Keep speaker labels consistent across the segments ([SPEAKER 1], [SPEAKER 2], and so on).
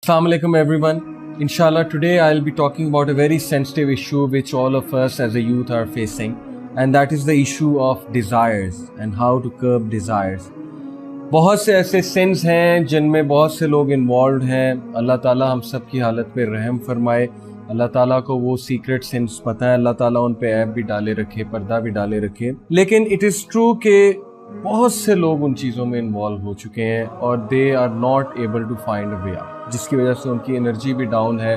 [SPEAKER 1] Assalamu alaikum everyone. Inshallah today I'll be talking about a very sensitive issue which all of us as a youth are facing, and that is the issue of desires and how to curb desires. बहुत से ऐसे since हैं जिनमें बहुत से लोग involve हैं. अल्लाह ताला हम सब की हालत पे रहम फरमाए. अल्लाह ताला को वो सीक्रेट सिंस पता है, अल्लाह ताला उन पे ऐप भी डाले रखे, पर्दा भी डाले रखे. लेकिन इट इज़ ट्रू कि बहुत से लोग उन चीज़ों में इन्वॉल्व हो चुके हैं और they are not able to find a way out, जिसकी वजह से उनकी एनर्जी भी डाउन है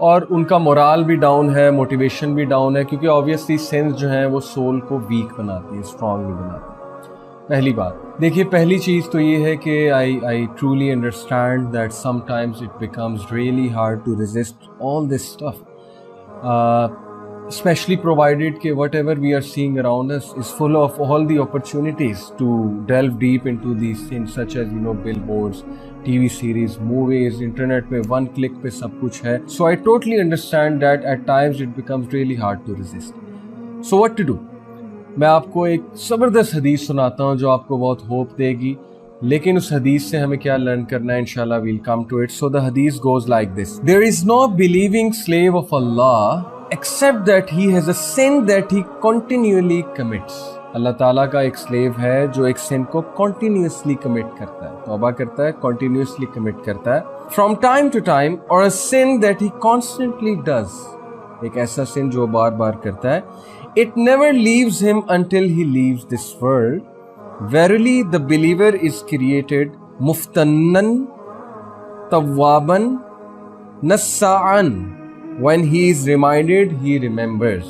[SPEAKER 1] और उनका मोराल भी डाउन है, मोटिवेशन भी डाउन है, क्योंकि ऑब्वियसली सेंस जो है वो सोल को वीक बनाती है, स्ट्रॉन्ग नहीं बनाती. पहली बात देखिए, पहली चीज़ तो ये है कि I truly understand that sometimes it becomes really hard to resist all this stuff, especially provided कि whatever we are seeing around us is full of all the opportunities to delve deep into these things, such as billboards, TV series, movies, internet पे one click पे सब कुछ है. So I totally understand that at times it becomes really hard to resist. So what to do? मैं आपको एक ज़बरदस्त हदीस सुनाता हूँ जो आपको बहुत होप देगी, लेकिन उस हदीस से हमें क्या लर्न करना है इंशाल्लाह we'll come to it. So the hadith goes like this: There is no believing slave of Allah except that he has a sin that he continually commits. अल्लाह ताला का एक स्लेव है जो एक सिन को continuously commit करता है, तौबा करता है, continuously commit करता है, from time to time, or a sin that he constantly does, एक ऐसा सिन जो बार बार करता है. It never leaves him until he leaves this world. Verily the believer is created muftannan tawwaban nassa'an. When he is reminded, he remembers.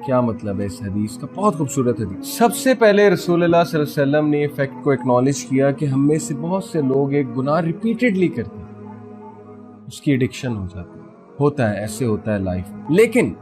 [SPEAKER 1] क्या मतलब है इस हदीस का? बहुत खूबसूरत हदीस. सबसे पहले रसूलुल्लाह सल्लल्लाहु अलैहि वसल्लम ने फैक्ट को एक्नॉलेज किया कि हम में से बहुत से लोग एक गुनाह रिपीटेडली करते हैं, उसकी एडिक्शन हो जाती है. होता है, ऐसे होता है लाइफ. लेकिन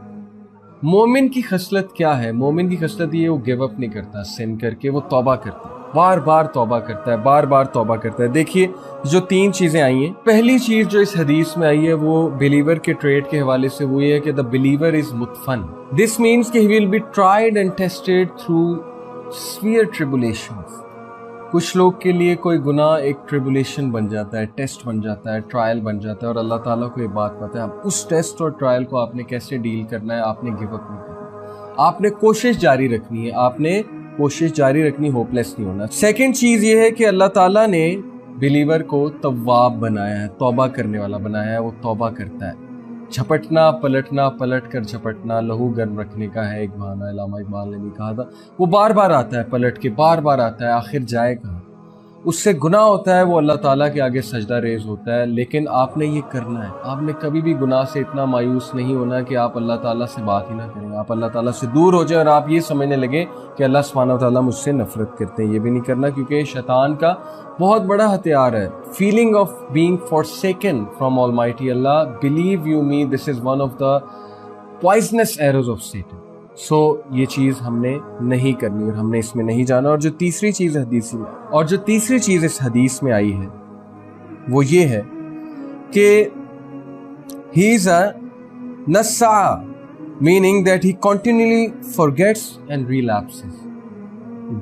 [SPEAKER 1] मोमिन की खसलत क्या है? मोमिन की खसलत ये, वो गिव अप नहीं करता सिन करके, वो तौबा करता है, बार बार तौबा करता है, बार बार तौबा करता है. देखिए जो तीन चीज़ें आई हैं, पहली चीज़ जो इस हदीस में आई है वो बिलीवर के ट्रेड के हवाले से वो ये है कि द बिलीवर इज मुतफन. दिस मीन्स कि he will be tried and tested through severe tribulations. कुछ लोग के लिए कोई गुनाह एक ट्रिबुलेशन बन जाता है, टेस्ट बन जाता है, ट्रायल बन जाता है, और अल्लाह ताला को ये बात पता है उस टेस्ट और ट्रायल को आपने कैसे डील करना है. आपने गिव अप नहीं करना, आपने कोशिश जारी रखनी है, आपने कोशिश जारी रखनी, होपलेस नहीं होना. सेकंड चीज़ ये है कि अल्लाह ताला ने बिलीवर को तव्वाब बनाया है, तौबा करने वाला बनाया है. वो तौबा करता है, झपटना पलटना, पलट कर झपटना लहू गर्म रखने का है एक बहाना, अल्लामा इकबाल ने भी कहा था. वो बार बार आता है, पलट के बार बार आता है, आखिर जाए कहाँ? उससे गुनाह होता है, वो अल्लाह ताला के आगे सजदा रेज होता है. लेकिन आपने ये करना है, आपने कभी भी गुनाह से इतना मायूस नहीं होना कि आप अल्लाह ताला से बात ही ना करें, आप अल्लाह ताला से दूर हो जाए और आप ये समझने लगे कि अल्लाह सुब्हानहू व तआला मुझसे नफरत करते हैं. ये भी नहीं करना, क्योंकि शैतान का बहुत बड़ा हथियार है feeling of being forsaken from Almighty Allah. Believe you me, this is one of the poisonous arrows of Satan. So ये चीज़ हमने नहीं करनी और हमने इसमें नहीं जाना. और जो तीसरी चीज़ इस हदीस में आई है वो ये है कि ही इज़ अ नस्सा, meaning that he continually forgets and relapses.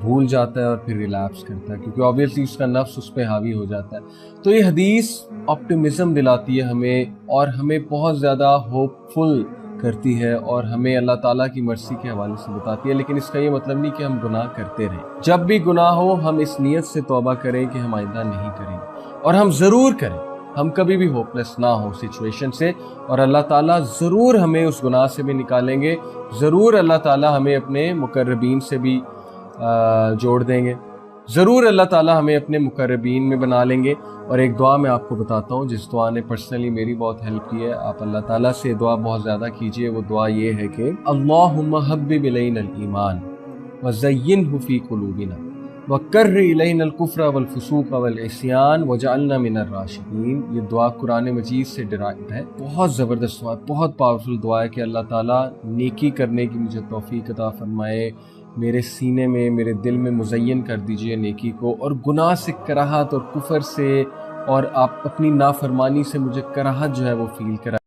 [SPEAKER 1] भूल जाता है और फिर रिलैप्स करता है, क्योंकि ऑब्वियसली उसका नफ्स उस पर हावी हो जाता है. तो ये हदीस ऑप्टिमिज्म दिलाती है हमें और हमें बहुत ज़्यादा होपफुल करती है और हमें अल्लाह ताला की मर्सी के हवाले से बताती है. लेकिन इसका ये मतलब नहीं कि हम गुनाह करते रहें. जब भी गुनाह हो हम इस नीयत से तौबा करें कि हम आइंदा नहीं करेंगे, और हम ज़रूर करें. हम कभी भी होपलेस ना हो सिचुएशन से, और अल्लाह ताला ज़रूर हमें उस गुनाह से भी निकालेंगे. ज़रूर अल्लाह ताला हमें अपने मुकर्रबीन से भी जोड़ देंगे. ज़रूर अल्लाह ताला हमें अपने मुकर्रबीन में बना लेंगे. और एक दुआ मैं आपको बताता हूँ जिस दुआ ने पर्सनली मेरी बहुत हेल्प की है. आप अल्लाह ताला से दुआ बहुत ज़्यादा कीजिए. वो दुआ ये है कि अल्लाहुम्मा हब्बिब इलैनल ईमान व ज़य्यिनहु फ़ी क़ुलूबिना व कर्रि इलैनल कुफ़्र वल फ़ुसूक़ वल इस्यान वजअलना मिनर राशिदीन. ये दुआ कुरान मजीद से डिराइव्ड है. बहुत ज़बरदस्त दुआ, बहुत पावरफुल दुआ है कि अल्लाह ताला नेकी करने की मुझे तौफ़ीक़ अता फ़रमाए. मेरे सीने में, मेरे दिल में मुज़य्यन कर दीजिए नेकी को, और गुनाह से कराहत और कुफर से और आप अपनी नाफरमानी से मुझे कराहत जो है वो फील करा.